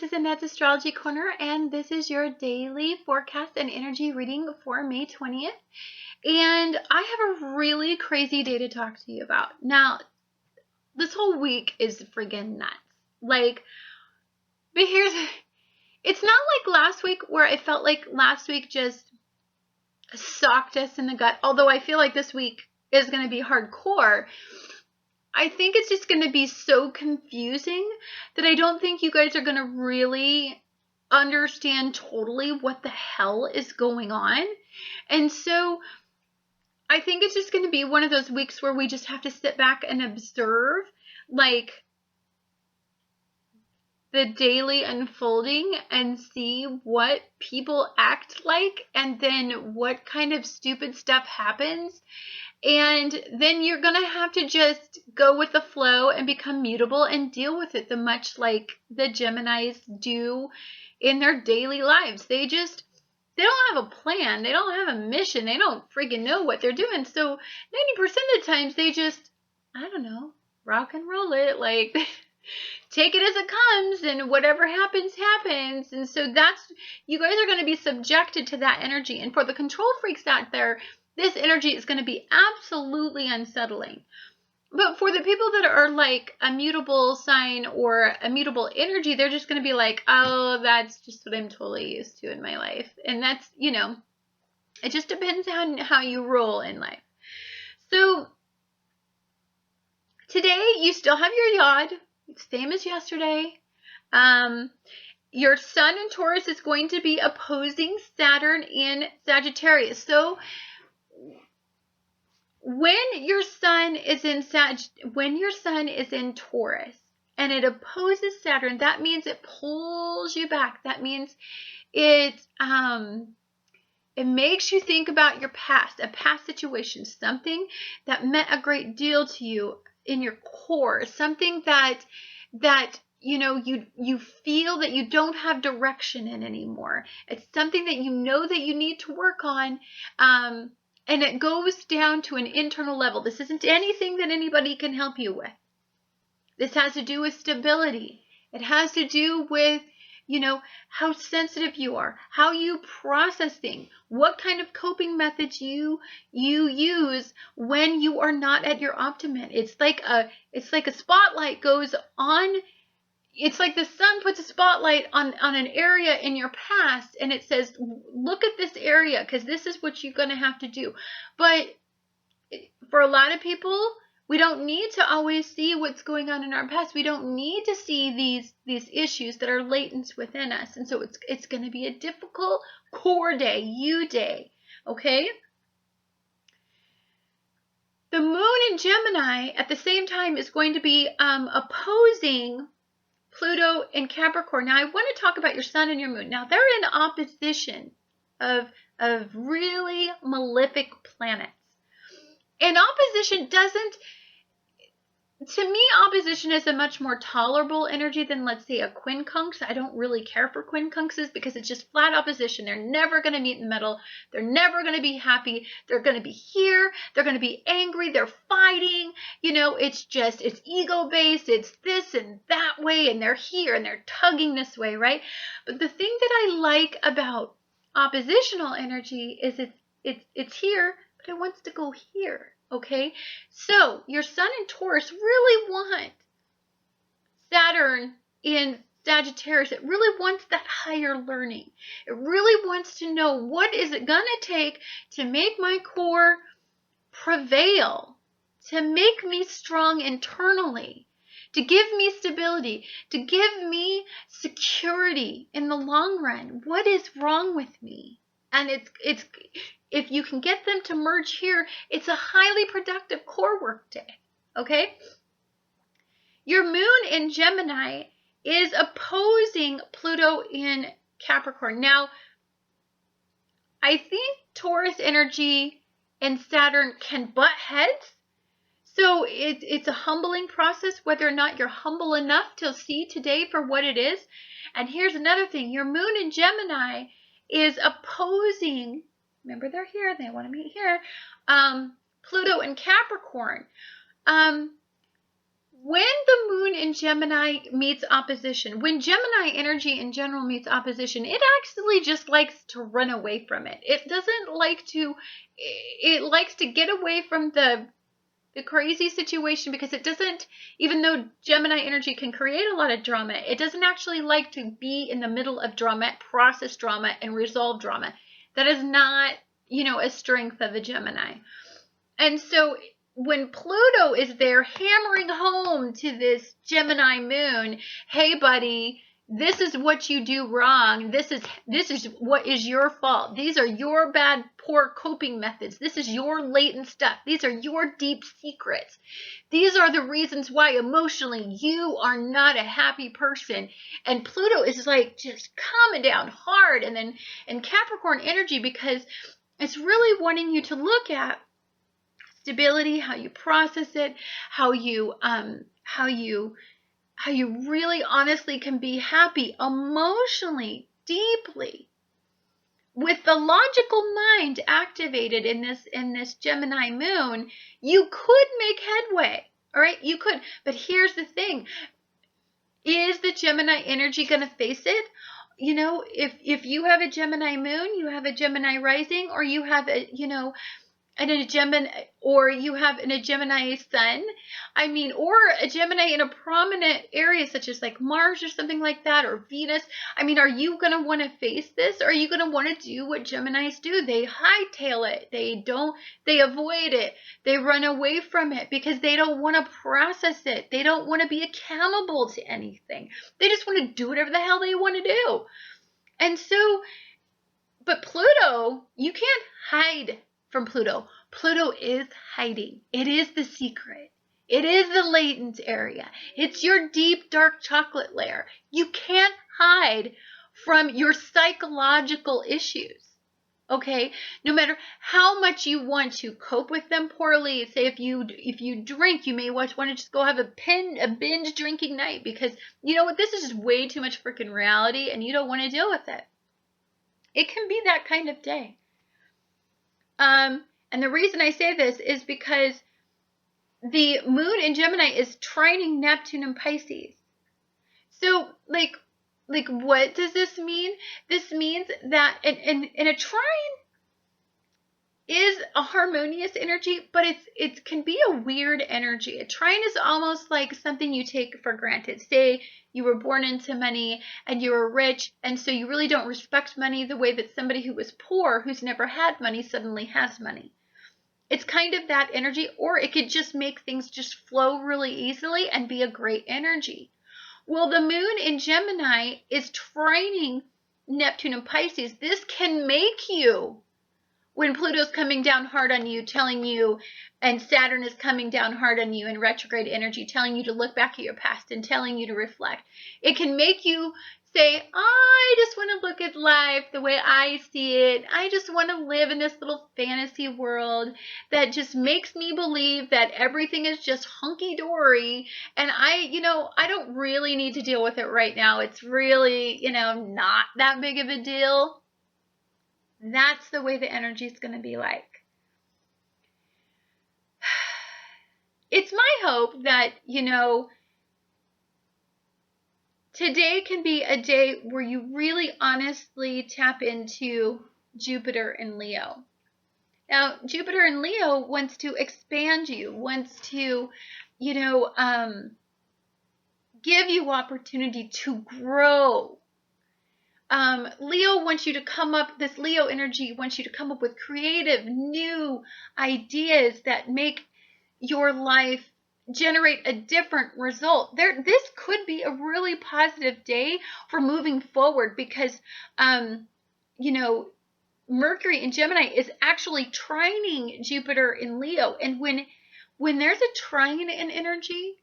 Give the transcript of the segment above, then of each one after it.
this is Annette's Astrology Corner, and this is your daily forecast and energy reading for May 20th. And I have a really crazy day to talk to you about. Now, this whole week is friggin' nuts. But it's not like last week where I felt like last week just socked us in the gut, although I feel like this week is going to be hardcore. I think it's just going to be so confusing that I don't think you guys are going to really understand totally what the hell is going on. And so I think it's just going to be one of those weeks where we just have to sit back and observe the daily unfolding and see what people act like and then what kind of stupid stuff happens. And then you're going to have to just go with the flow and become mutable and deal with it, much like the Geminis do in their daily lives. They don't have a plan. They don't have a mission. They don't freaking know what they're doing. So 90% of the times they just, I don't know, rock and roll it. Take it as it comes, and whatever happens, happens. And so you guys are going to be subjected to that energy. And for the control freaks out there, this energy is going to be absolutely unsettling. But for the people that are like a mutable sign or a mutable energy, they're just going to be like, oh, that's just what I'm totally used to in my life. And that's, it just depends on how you roll in life. So today you still have your yod, same as yesterday. Your sun in Taurus is going to be opposing Saturn in Sagittarius. So when your sun is in Taurus and it opposes Saturn, that means it pulls you back. That means it makes you think about your past, a past situation, something that meant a great deal to you in your core, something that you feel that you don't have direction in anymore. It's something that you know that you need to work on. And it goes down to an internal level. This isn't anything that anybody can help you with. This has to do with stability. It has to do with, how sensitive you are, how you process things, what kind of coping methods you use when you are not at your optimum. It's like a spotlight goes on. It's like the sun puts a spotlight on an area in your past and it says, look at this area because this is what you're going to have to do. But for a lot of people, we don't need to always see what's going on in our past. We don't need to see these issues that are latent within us. And so it's going to be a difficult core day, you day, okay? The moon in Gemini at the same time is going to be opposing Pluto in Capricorn. Now, I want to talk about your sun and your moon. Now, they're in opposition of really malefic planets. And opposition to me, opposition is a much more tolerable energy than, let's say, a quincunx. I don't really care for quincunxes because it's just flat opposition. They're never going to meet in the middle. They're never going to be happy. They're going to be here. They're going to be angry. They're fighting. It's ego-based. It's this and that way, and they're here, and they're tugging this way, right? But the thing that I like about oppositional energy is it's here, but it wants to go here. Okay, so your sun in Taurus really wants Saturn in Sagittarius. It really wants that higher learning. It really wants to know, what is it going to take to make my core prevail, to make me strong internally, to give me stability, to give me security in the long run. What is wrong with me? And it's if you can get them to merge here, it's a highly productive core work day, okay? Your moon in Gemini is opposing Pluto in Capricorn. Now, I think Taurus energy and Saturn can butt heads. So it's a humbling process, whether or not you're humble enough to see today for what it is. And here's another thing. Your moon in Gemini is opposing, remember they're here, they want to meet here, Pluto and Capricorn. when the moon in Gemini meets opposition, when Gemini energy in general meets opposition, it actually just likes to run away from it. It doesn't like to, it likes to get away from the crazy situation, because it doesn't, even though Gemini energy can create a lot of drama, it doesn't actually like to be in the middle of drama, process drama, and resolve drama. That is not, a strength of a Gemini. And so when Pluto is there hammering home to this Gemini moon, hey buddy, this is what you do wrong. This is what is your fault. These are your bad, poor coping methods. This is your latent stuff. These are your deep secrets. These are the reasons why emotionally you are not a happy person. And Pluto is like just coming down hard. And then Capricorn energy, because it's really wanting you to look at stability, how you process it, how you really honestly can be happy emotionally, deeply, with the logical mind activated in this Gemini moon. You could make headway. All right, you could. But here's the thing. Is the Gemini energy going to face it? If you have a Gemini moon, you have a Gemini rising, or you have and a Gemini, or you have a Gemini sun, or a Gemini in a prominent area such as like Mars or something like that, or Venus. Are you going to want to face this? Or are you going to want to do what Geminis do? They hightail it. They avoid it. They run away from it because they don't want to process it. They don't want to be accountable to anything. They just want to do whatever the hell they want to do. And so, but Pluto, you can't hide from Pluto. Pluto is hiding. It is the secret. It is the latent area. It's your deep, dark chocolate layer. You can't hide from your psychological issues. Okay? No matter how much you want to cope with them poorly. Say if you drink, you may want to just go have a binge drinking night, because you know what? This is just way too much freaking reality and you don't want to deal with it. It can be that kind of day. And the reason I say this is because the moon in Gemini is trining Neptune and Pisces. So, like what does this mean? This means that in a trine is a harmonious energy, but it can be a weird energy. A trine is almost like something you take for granted. Say you were born into money and you were rich, and so you really don't respect money the way that somebody who was poor, who's never had money, suddenly has money. It's kind of that energy, or it could just make things just flow really easily and be a great energy. Well, the moon in Gemini is trining Neptune and Pisces. This can make you, when Pluto's coming down hard on you, telling you, and Saturn is coming down hard on you in retrograde energy, telling you to look back at your past and telling you to reflect. It can make you say, I just want to look at life the way I see it. I just want to live in this little fantasy world that just makes me believe that everything is just hunky-dory. And I don't really need to deal with it right now. It's really, not that big of a deal. That's the way the energy is going to be like. It's my hope that, today can be a day where you really honestly tap into Jupiter in Leo. Now, Jupiter in Leo wants to expand you, wants to, give you opportunity to grow. Leo wants you to come up, this Leo energy wants you to come up with creative, new ideas that make your life generate a different result. This could be a really positive day for moving forward, because, Mercury in Gemini is actually trining Jupiter in Leo. And when there's a trine in energy,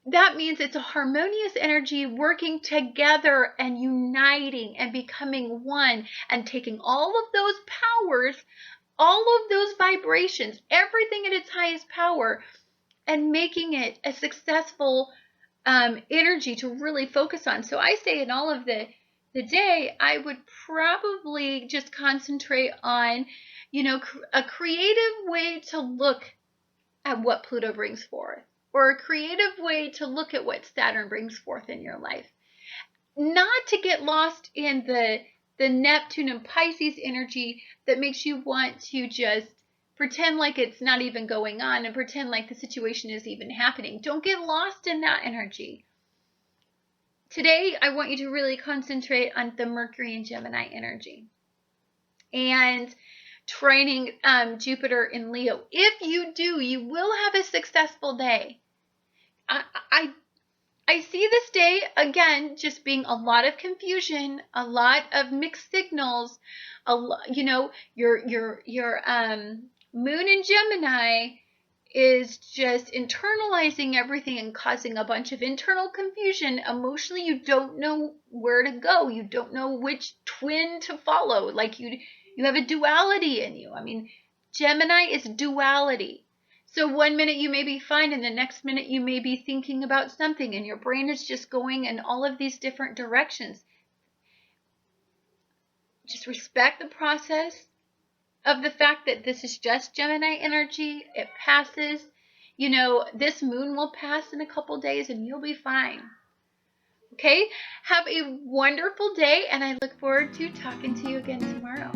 that means it's a harmonious energy working together and uniting and becoming one and taking all of those powers, all of those vibrations, everything at its highest power, and making it a successful energy to really focus on. So I say in all of the day, I would probably just concentrate on, a creative way to look at what Pluto brings forth. or a creative way to look at what Saturn brings forth in your life. Not to get lost in the Neptune and Pisces energy that makes you want to just pretend like it's not even going on and pretend like the situation is even happening. Don't get lost in that energy. Today, I want you to really concentrate on the Mercury and Gemini energy and training Jupiter in Leo. If you do, you will have a successful day. I see this day, again, just being a lot of confusion, a lot of mixed signals. Your moon in Gemini is just internalizing everything and causing a bunch of internal confusion. Emotionally, you don't know where to go. You don't know which twin to follow. Like you have a duality in you. I mean, Gemini is duality. So one minute you may be fine and the next minute you may be thinking about something and your brain is just going in all of these different directions. Just respect the process of the fact that this is just Gemini energy. It passes. This moon will pass in a couple days and you'll be fine. Okay? Have a wonderful day, and I look forward to talking to you again tomorrow.